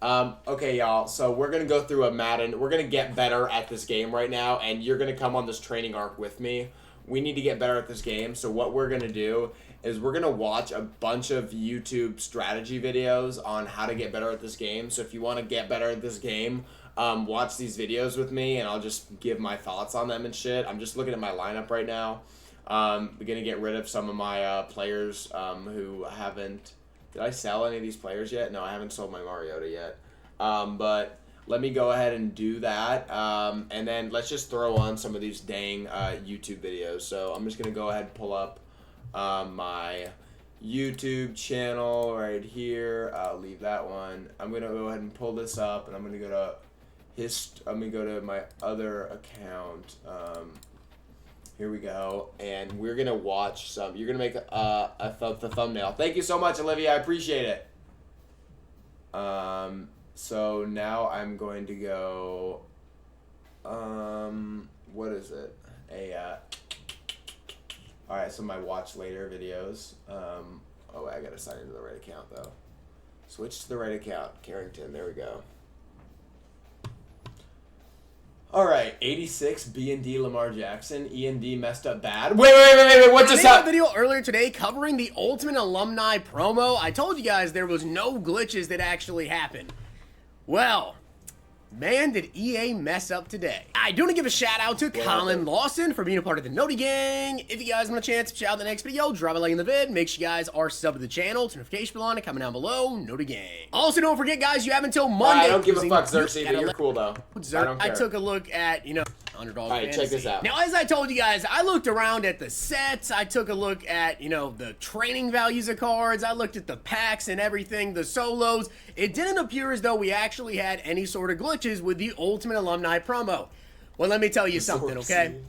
Okay, y'all, so we're gonna go through a Madden. We're gonna get better at this game right now, and you're gonna come on this training arc with me. We need to get better at this game, so what we're gonna do is we're gonna watch a bunch of YouTube strategy videos on how to get better at this game. So if you want to get better at this game, watch these videos with me, and I'll just give my thoughts on them and shit. I'm just looking at my lineup right now. We're gonna get rid of some of my players who haven't... Did I sell any of these players yet? No, I haven't sold my Mariota yet. But let me go ahead and do that. And then let's just throw on some of these dang YouTube videos. So I'm just going to go ahead and pull up my YouTube channel right here. I'll leave that one. I'm going to go ahead and pull this up, and I'm going to go to my other account. Here we go, and we're gonna watch some. You're gonna make the thumbnail. Thank you so much, Olivia. I appreciate it. So now I'm going to go. What is it? All right. So my watch later videos. Oh, I gotta sign into the right account though. Switch to the right account, Carrington. There we go. All right, 86 B&D Lamar Jackson. E&D messed up bad. Wait. What just happened? I made a video earlier today covering the Ultimate Alumni promo. I told you guys there was no glitches that actually happened. Well, man, did EA mess up today. I do want to give a shout out to Colin Lawson for being a part of the Noti Gang. If you guys want a chance to shout out the next video, drop a like in the vid. Make sure you guys are subbed to the channel. Turn notification bell on and comment down below. Noti Gang. Also, don't forget, guys, you have until Monday. I don't give a fuck, Xerxes, but you're cool, though. I took a look at, Underdog All right, Fantasy. check this out. Now, as I told you guys, I looked around at the sets. I took a look at, the training values of cards. I looked at the packs and everything, the solos. It didn't appear as though we actually had any sort of glitches with the Ultimate Alumni promo. Well, let me tell you something, okay?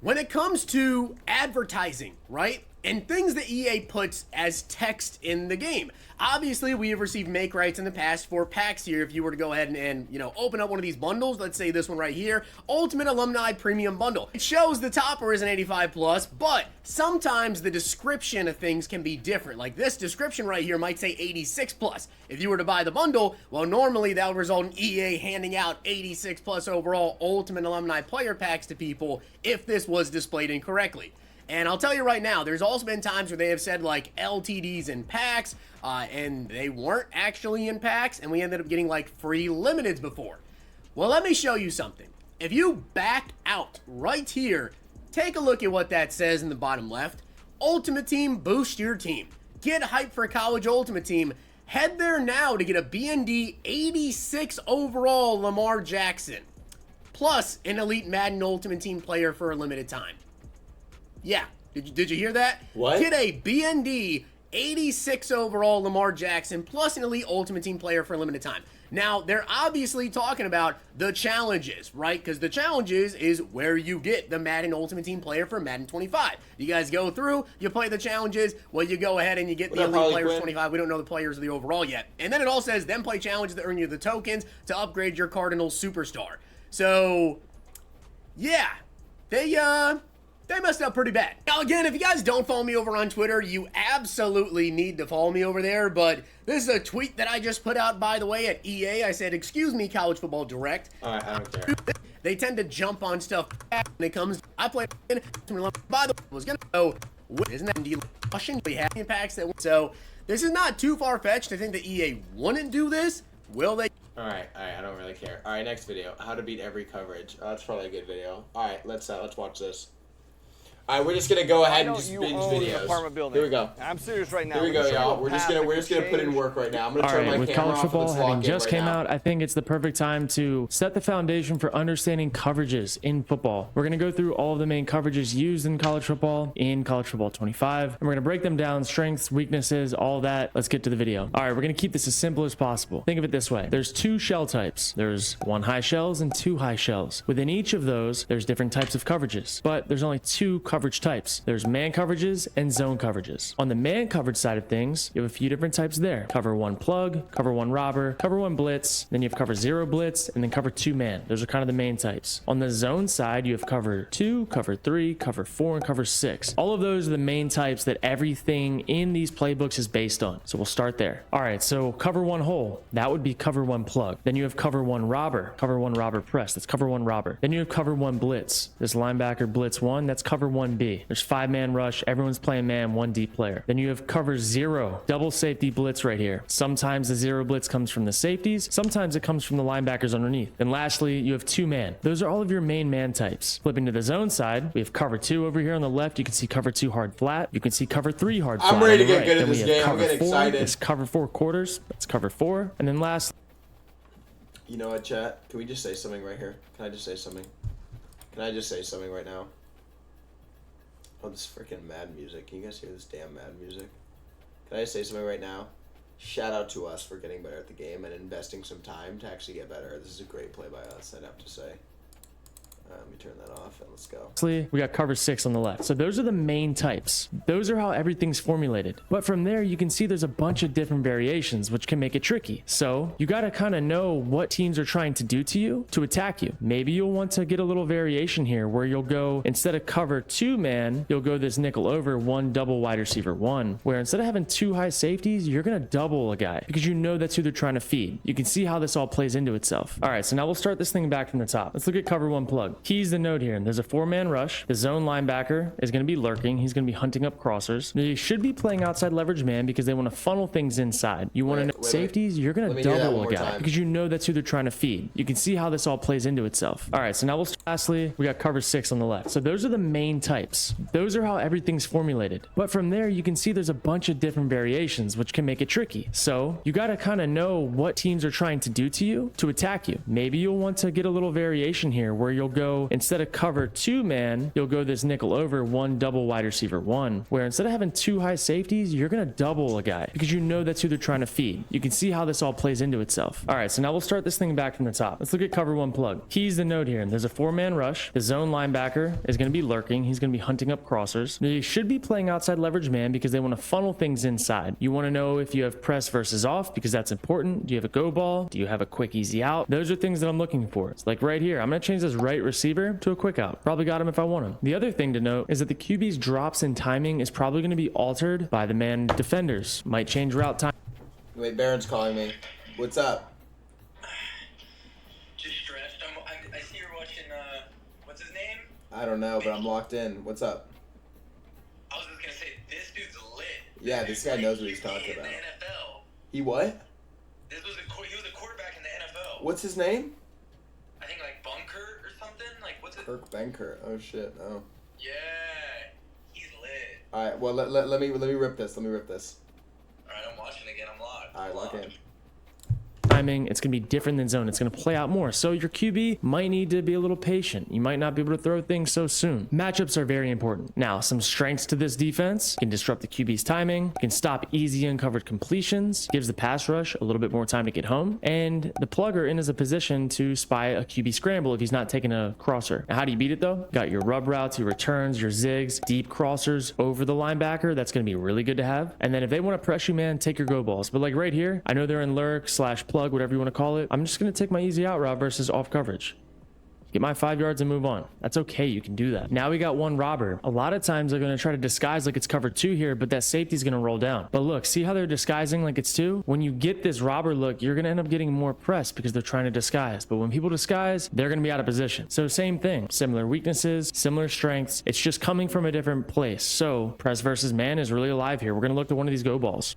When it comes to advertising, right? And things that EA puts as text in the game. Obviously, we have received make rights in the past for packs here. If you were to go ahead and open up one of these bundles, let's say this one right here, Ultimate Alumni Premium Bundle. It shows the topper is an 85 plus, but sometimes the description of things can be different. Like this description right here might say 86 plus. If you were to buy the bundle, well, normally that would result in EA handing out 86 plus overall Ultimate Alumni player packs to people if this was displayed incorrectly. And I'll tell you right now, there's also been times where they have said like LTDs in packs, and they weren't actually in packs, and we ended up getting like free limiteds before. Well, let me show you something. If you back out right here, take a look at what that says in the bottom left. Ultimate Team, boost your team. Get hyped for College Ultimate Team. Head there now to get a BND 86 overall Lamar Jackson, plus an Elite Madden Ultimate Team player for a limited time. Yeah, did you hear that? What? Get a BND 86 overall Lamar Jackson plus an Elite Ultimate Team player for a limited time. Now, they're obviously talking about the challenges, right? Because the challenges is where you get the Madden Ultimate Team player for Madden 25. You guys go through, you play the challenges, well, you go ahead and you get the Elite players 25. We don't know the players of the overall yet. And then it all says, then play challenges that earn you the tokens to upgrade your Cardinal Superstar. So, yeah, they messed up pretty bad. Now, again, if you guys don't follow me over on Twitter, you absolutely need to follow me over there. But this is a tweet that I just put out, by the way, at EA. I said, excuse me, College Football Direct. All right, I don't care. They tend to jump on stuff when it comes. I play. By the way, I was gonna go. Isn't that Russian? We have impacts that. So this is not too far fetched to think that EA wouldn't do this. Will they? All right, I don't really care. All right, next video. How to beat every coverage. That's probably a good video. All right, let's watch this. All right, we're just gonna go ahead and just binge videos. Here we go. I'm serious right now. Here we go, y'all. We're just gonna put in work right now. I'm gonna turn my camera off. With college football having just came out, I think it's the perfect time to set the foundation for understanding coverages in football. We're gonna go through all of the main coverages used in college football 25, and we're gonna break them down, strengths, weaknesses, all that. Let's get to the video. All right, we're gonna keep this as simple as possible. Think of it this way: there's two shell types. There's one high shells and two high shells. Within each of those, there's different types of coverages, but there's only two coverage coverage types. There's man coverages and zone coverages. On the man coverage side of things, you have a few different types there. Cover 1 plug, cover 1 robber, cover 1 blitz, then you have cover 0 blitz, and then cover 2 man. Those are kind of the main types. On the zone side, you have cover 2, cover 3, cover 4, and cover 6. All of those are the main types that everything in these playbooks is based on. So we'll start there. All right, so cover 1 hole, that would be cover 1 plug. Then you have cover 1 robber press, that's cover 1 robber. Then you have cover 1 blitz. This linebacker blitz 1, that's cover 1B. There's 5-man rush, everyone's playing man, 1 deep player. Then you have cover 0, double safety blitz right here. Sometimes the 0 blitz comes from the safeties, sometimes it comes from the linebackers underneath. Then lastly, you have 2-man. Those are all of your main man types. Flipping to the zone side, we have cover 2 over here on the left. You can see cover 2 hard flat. You can see cover 3 hard flat. I'm ready to get right. good at Then this game. I'm getting excited. It's cover 4 quarters. That's cover 4. And then last. You know what, chat? Can we just say something right here? Can I just say something? Can I just say something right now? Oh, this freaking mad music. Can you guys hear this damn mad music? Can I just say something right now? Shout out to us for getting better at the game and investing some time to actually get better. This is a great play by us, I'd have to say. Let me turn that off and let's go. We got cover 6 on the left. So those are the main types. Those are how everything's formulated. But from there, you can see there's a bunch of different variations, which can make it tricky. So you got to kind of know what teams are trying to do to you to attack you. Maybe you'll want to get a little variation here where you'll go, instead of cover 2 man, you'll go this nickel over 1 double wide receiver 1, where instead of having 2 high safeties, you're going to double a guy because you know that's who they're trying to feed. You can see how this all plays into itself. All right, so now we'll start this thing back from the top. Let's look at cover 1 plug. Keys the note here. There's a 4-man rush. The zone linebacker is going to be lurking. He's going to be hunting up crossers. Now, you should be playing outside leverage man because they want to funnel things inside. You want to know safeties, you're going to double a guy because you know that's who they're trying to feed. You can see how this all plays into itself. All right, so now we'll start. Lastly, we got cover 6 on the left. So those are the main types. Those are how everything's formulated. But from there, you can see there's a bunch of different variations, which can make it tricky. So you got to kind of know what teams are trying to do to you to attack you. Maybe you'll want to get a little variation here where you'll go, instead of cover 2 man, you'll go this nickel over 1 double wide receiver 1, where instead of having 2 high safeties, you're going to double a guy because you know that's who they're trying to feed. You can see how this all plays into itself. All right, so now we'll start this thing back from the top. Let's look at cover 1 plug. Keys the note here. There's a 4-man rush. The zone linebacker is going to be lurking. He's going to be hunting up crossers. Now, you should be playing outside leverage man because they want to funnel things inside. You want to know if you have press versus off because that's important. Do you have a go ball? Do you have a quick easy out? Those are things that I'm looking for. It's like right here, I'm going to change this right receiver to a quick out. Probably got him if I want him. The other thing to note is that the QB's drops in timing is probably going to be altered by the man defenders. Might change route time. Wait, Baron's calling me. What's up? Just stressed. I see you're watching, what's his name? I don't know, but I'm locked in. What's up? I was just gonna say, this dude's lit. Yeah, this guy knows what he's talking about. In the NFL. He what? He was a quarterback in the NFL. What's his name? I think like Bunker or something. Like what's it? Kirk Benker. Oh shit. Oh. Yeah, he's lit. All right. Well, let me rip this. Let me rip this. All right, I'm watching again. I'm locked. All right, lock in. Timing, it's going to be different than zone. It's going to play out more. So your QB might need to be a little patient. You might not be able to throw things so soon. Matchups are very important. Now, some strengths to this defense can disrupt the QB's timing, can stop easy uncovered completions, gives the pass rush a little bit more time to get home, and the plugger in is a position to spy a QB scramble if he's not taking a crosser. Now, how do you beat it though? Got your rub routes, your returns, your zigs, deep crossers over the linebacker. That's going to be really good to have. And then if they want to press you, man, take your go balls. But like right here, I know they're in lurk / plug, whatever you want to call it. I'm just going to take my easy out route versus off coverage. Get my 5 yards and move on. That's okay. You can do that. Now we got 1 robber. A lot of times they're going to try to disguise like it's cover 2 here, but that safety's going to roll down. But look, see how they're disguising like it's 2? When you get this robber look, you're going to end up getting more press because they're trying to disguise. But when people disguise, they're going to be out of position. So same thing. Similar weaknesses, similar strengths. It's just coming from a different place. So press versus man is really alive here. We're going to look to one of these go balls.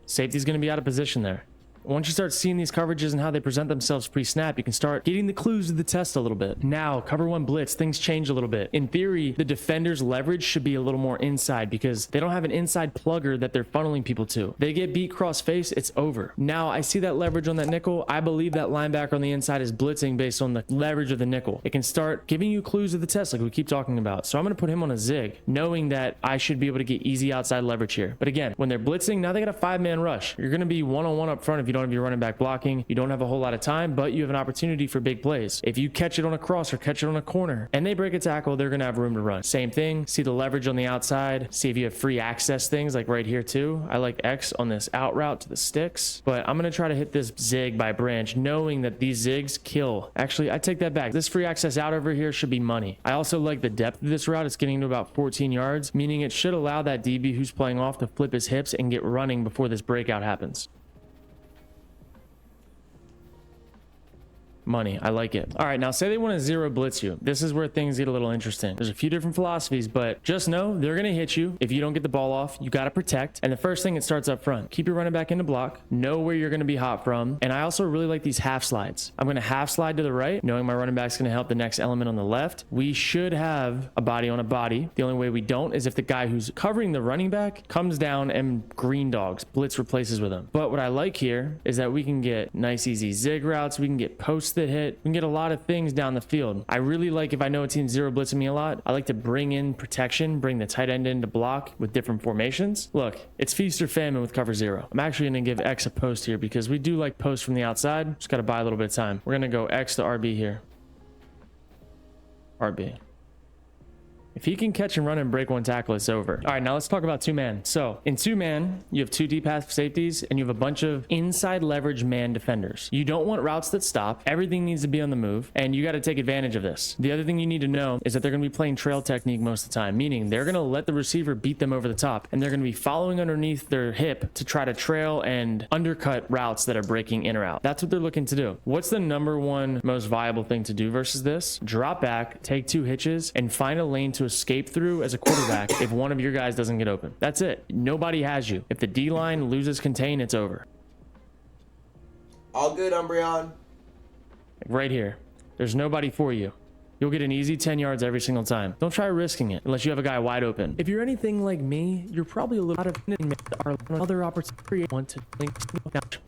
Safety's going to be out of position there. Once you start seeing these coverages and how they present themselves pre-snap, you can start getting the clues of the test a little bit. Now, cover 1 blitz, things change a little bit. In theory, the defender's leverage should be a little more inside because they don't have an inside plugger that they're funneling people to. They get beat cross face, it's over. Now, I see that leverage on that nickel. I believe that linebacker on the inside is blitzing based on the leverage of the nickel. It can start giving you clues of the test like we keep talking about. So I'm going to put him on a zig, knowing that I should be able to get easy outside leverage here. But again, when they're blitzing, now they got a 5-man rush. You're going to be one-on-one up front if you you don't have your running back blocking, you don't have a whole lot of time, but you have an opportunity for big plays. If you catch it on a cross or catch it on a corner and they break a tackle, they're going to have room to run. Same thing. See the leverage on the outside. See if you have free access things like right here too. I like X on this out route to the sticks, but I'm going to try to hit this zig by branch, knowing that these zigs kill. Actually, I take that back. This free access out over here should be money. I also like the depth of this route. It's getting to about 14 yards, meaning it should allow that DB who's playing off to flip his hips and get running before this breakout happens. Money. I like it. All right, now say they want to zero blitz you. This is where things get a little interesting. There's a few different philosophies, but just know they're going to hit you. If you don't get the ball off, you got to protect. And the first thing, it starts up front. Keep your running back in the block. Know where you're going to be hot from. And I also really like these half slides. I'm going to half slide to the right, knowing my running back's going to help the next element on the left. We should have a body on a body. The only way we don't is if the guy who's covering the running back comes down and green dogs, blitz replaces with him. But what I like here is that we can get nice, easy zig routes. We can get posts that hit. We can get a lot of things down the field. I really like, if I know a team's zero blitzing me a lot, I like to bring in protection, bring the tight end in to block with different formations. Look, it's feast or famine with cover zero. I'm actually going to give X a post here because we do like posts from the outside. Just got to buy a little bit of time. We're going to go X to RB here. RB. If he can catch and run and break one tackle, it's over. All right, now let's talk about two-man. So in two-man, you have two deep path safeties and you have a bunch of inside leverage man defenders. You don't want routes that stop. Everything needs to be on the move, and you got to take advantage of this. The other thing you need to know is that they're going to be playing trail technique most of the time, meaning they're going to let the receiver beat them over the top, and they're going to be following underneath their hip to try to trail and undercut routes that are breaking in or out. That's what they're looking to do. What's the number one most viable thing to do versus this? Drop back, take two hitches, and find a lane to escape through as a quarterback if one of your guys doesn't get open. That's it. Nobody has you. If the D-line loses contain, it's over. All good, Umbreon. Right here. There's nobody for you. You'll get an easy 10 yards every single time. Don't try risking it unless you have a guy wide open. If you're anything like me, you're probably a little out of our other opportunity. Want to link.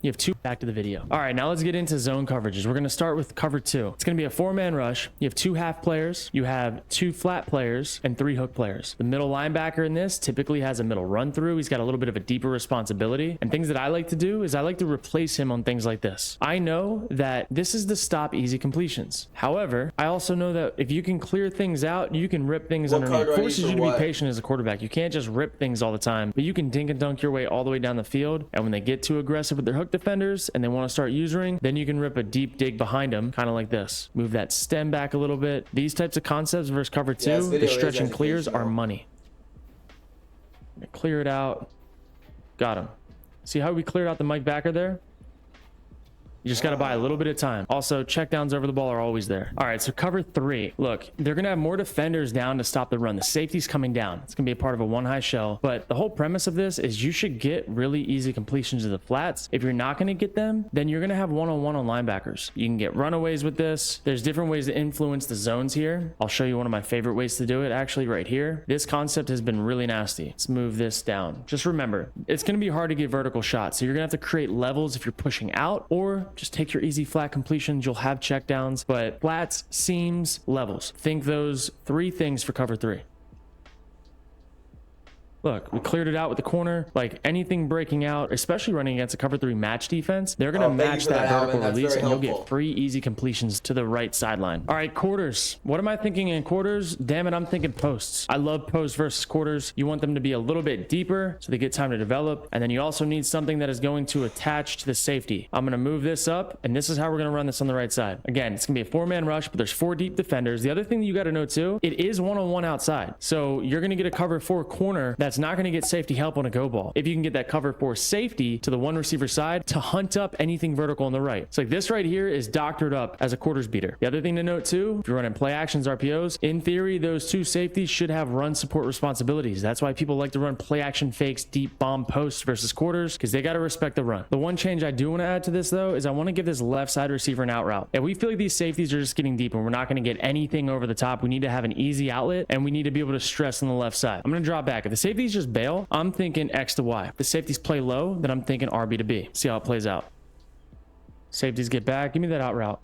You have two. Back to the video. All right, now let's get into zone coverages. We're going to start with cover two. It's going to be a four-man rush. You have two half players. You have two flat players and three hook players. The middle linebacker in this typically has a middle run through. He's got a little bit of a deeper responsibility. And things that I like to do is I like to replace him on things like this. I know that this is to stop easy completions. However, I also know that if you can clear things out, you can rip things underneath. It forces you to be patient as a quarterback. You can't just rip things all the time, but you can dink and dunk your way all the way down the field. And when they get too aggressive with their hook defenders and they want to start using, then you can rip a deep dig behind them, kind of like this. Move that stem back a little bit. These types of concepts versus cover two, the stretch and clears are money. Clear it out. Got him. See how we cleared out the Mike backer there? You just got to buy a little bit of time. Also, checkdowns over the ball are always there. All right, so cover three. Look, they're going to have more defenders down to stop the run. The safety's coming down. It's going to be a part of a one high shell. But the whole premise of this is you should get really easy completions to the flats. If you're not going to get them, then you're going to have one-on-one on linebackers. You can get runaways with this. There's different ways to influence the zones here. I'll show you one of my favorite ways to do it, actually, right here. This concept has been really nasty. Let's move this down. Just remember, it's going to be hard to get vertical shots. So you're going to have to create levels if you're pushing out, or just take your easy flat completions. You'll have checkdowns, but flats, seams, levels. Think those three things for cover three. Look, we cleared it out with the corner. Like anything breaking out, especially running against a cover three match defense, they're going to match that vertical release and you'll get free, easy completions to the right sideline. All right, quarters. What am I thinking in quarters? Damn it, I'm thinking posts. I love posts versus quarters. You want them to be a little bit deeper so they get time to develop. And then you also need something that is going to attach to the safety. I'm going to move this up, and this is how we're going to run this on the right side. Again, it's going to be a four-man rush, but there's four deep defenders. The other thing that you got to know too, it is one-on-one outside. So you're going to get a cover four corner that's not going to get safety help on a go ball. If you can get that cover for safety to the one receiver side to hunt up anything vertical on the right. So like this right here is doctored up as a quarters beater. The other thing to note too, if you're running play actions, RPOs, in theory, those two safeties should have run support responsibilities. That's why people like to run play action fakes, deep bomb posts versus quarters, because they got to respect the run. The one change I do want to add to this though, is I want to give this left side receiver an out route. If we feel like these safeties are just getting deep and we're not going to get anything over the top, we need to have an easy outlet and we need to be able to stress on the left side. I'm going to drop back. If the safeties just bail, I'm thinking X to Y. If the safeties play low, then I'm thinking RB to B. See how it plays out. Safeties get back. Give me that out route.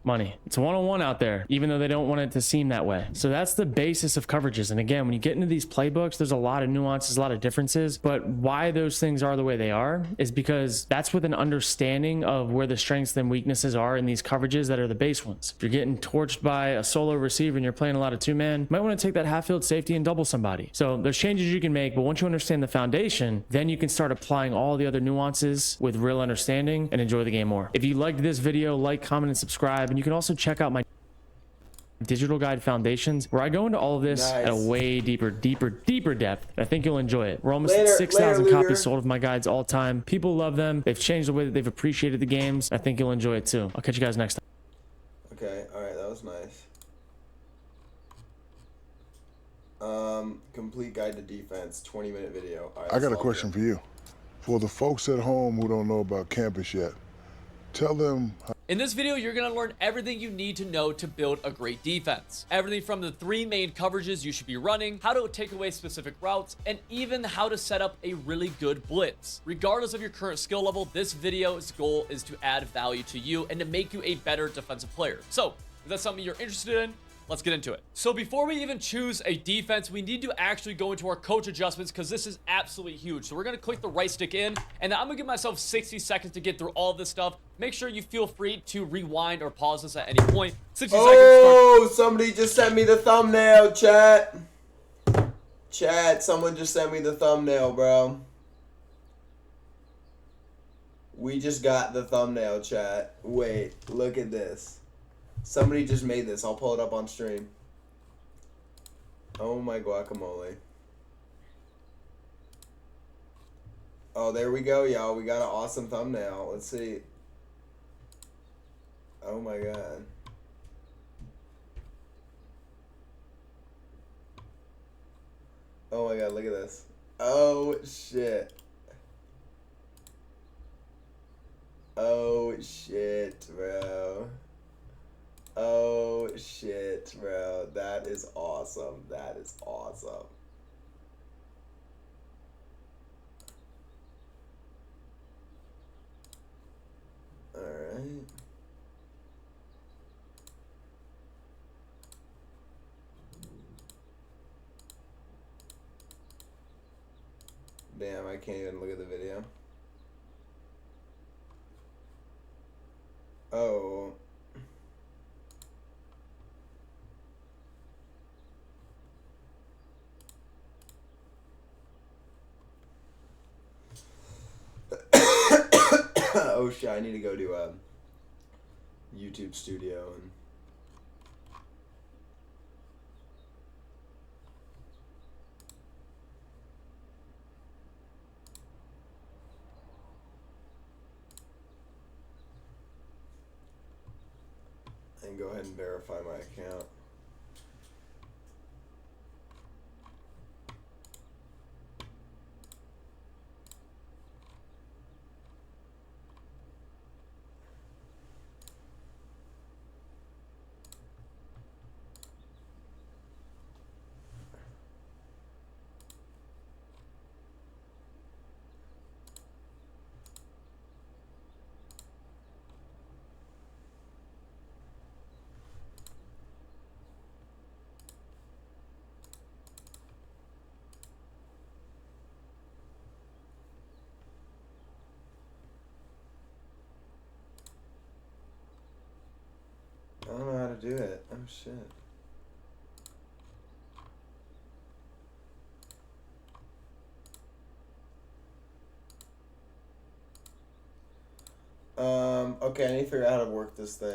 money. It's a one-on-one out there, even though they don't want it to seem that way. So that's the basis of coverages. And again, when you get into these playbooks, there's a lot of nuances, a lot of differences, but why those things are the way they are is because that's with an understanding of where the strengths and weaknesses are in these coverages that are the base ones. If you're getting torched by a solo receiver and you're playing a lot of two-man, you might want to take that half-field safety and double somebody. So there's changes you can make, but once you understand the foundation, then you can start applying all the other nuances with real understanding and enjoy the game more. If you liked this video, like, comment, and subscribe, and you can also check out my digital guide foundations, where I go into all of this at a way deeper depth. I think you'll enjoy it. We're almost at 6,000 copies sold of my guides all time. People love them. They've changed the way that they've appreciated the games. I think you'll enjoy it too. I'll catch you guys next time. Okay, alright, that was nice. Complete guide to defense, 20-minute video. Right, I got a question for you. For the folks at home who don't know about campus yet, tell them. In this video, you're going to learn everything you need to know to build a great defense. Everything from the 3 main coverages you should be running, how to take away specific routes, and even how to set up a really good blitz. Regardless of your current skill level, this video's goal is to add value to you and to make you a better defensive player. So, if that's something you're interested in, let's get into it. So before we even choose a defense, we need to actually go into our coach adjustments because this is absolutely huge. So we're going to click the right stick in, and I'm going to give myself 60 seconds to get through all of this stuff. Make sure you feel free to rewind or pause this at any point. 60 seconds. Oh, somebody just sent me the thumbnail, chat. Chat, someone just sent me the thumbnail, bro. We just got the thumbnail, chat. Wait, look at this. Somebody just made this. I'll pull it up on stream. Oh my guacamole. Oh, there we go, y'all. We got an awesome thumbnail. Let's see. Oh my god. Oh my god, look at this. Oh shit. Oh shit, bro. Oh shit, bro. That is awesome. That is awesome. Alright. Damn, I can't even look at the video. Oh. Oh shit, I need to go to YouTube Studio and go ahead and verify my account. I don't know how to do it. Oh shit. Okay, I need to figure out how to work this thing.